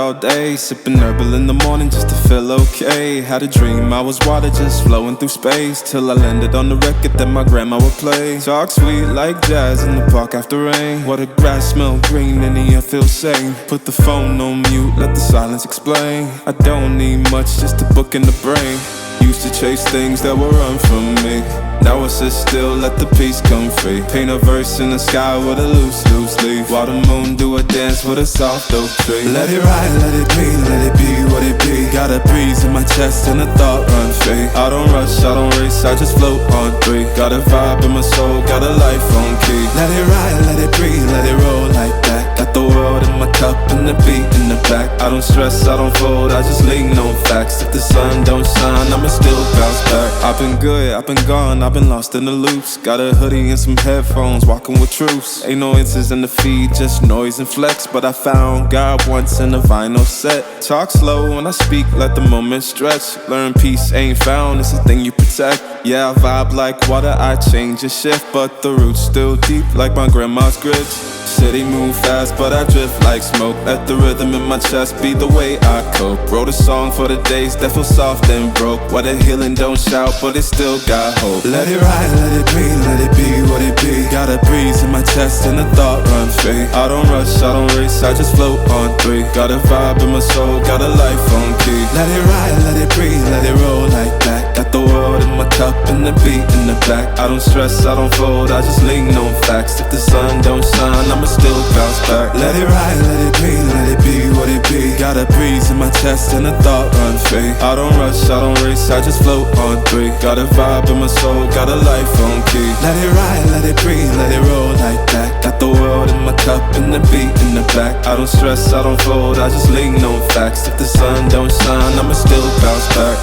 all day, sipping herbal in the morning just to feel okay. Had a dream I was water just flowing through space, till I landed on the record that my grandma would play. Talk sweet like jazz in the park after rain. What the grass smell green and the air feels sane. Put the phone on mute, let the silence explain. I don't need much, just a book in the brain. Used to chase things that would run from me. Now I sit still, let the peace come free. Paint a verse in the sky with a loose leaf. While the moon do a dance with a soft oak tree. Let it ride, let it be what it be. Got a breeze in my chest and a thought run free. I don't rush, I don't race, I just float on three. Got a vibe in my soul, got a life on key. Let it ride, let it breathe, let it roll like that. Got the world in my cup and the beat in the back. I don't stress, I don't fold, I just lean on facts. If the sun don't shine, I'ma still bounce back. I've been good, I've been gone, I've been lost in the loops. Got a hoodie and some headphones, walking with troops. Ain't no answers in the feed, just noise and flex. But I found God once in a vinyl set. Talk slow when I speak, let the moment stretch. Learn peace ain't found, it's a thing you protect. Yeah, I vibe like water, I change and shift. But the roots still deep like my grandma's grits. City move fast, but I drift like smoke. Let the rhythm in my chest be the way I cope. Wrote a song for the days that feel soft and broke. Where the healing don't shout, but it still got hope. Let it ride, let it be, let it be what it be. Got a breeze in my chest and a thought run free. I don't rush, I don't race, I just float on three. Got a vibe in my soul, got a life on key. Let it ride, let it breathe, let it roll like that. Got the world in my cup and the beat in the back. I don't stress, I don't fold, I just lean on facts. If the sun don't shine, I'ma still bounce back. Let it ride, let it be, let it be what it be. Got a breeze in my chest and a thought run free. I don't rush, I don't race, I just float on three. Got a vibe in my soul, got a life on key. Let it ride, let it breathe, let it roll like that. Got the world in my cup and the beat in the back. I don't stress, I don't fold, I just lean on facts. If the sun don't shine, I'ma still bounce back.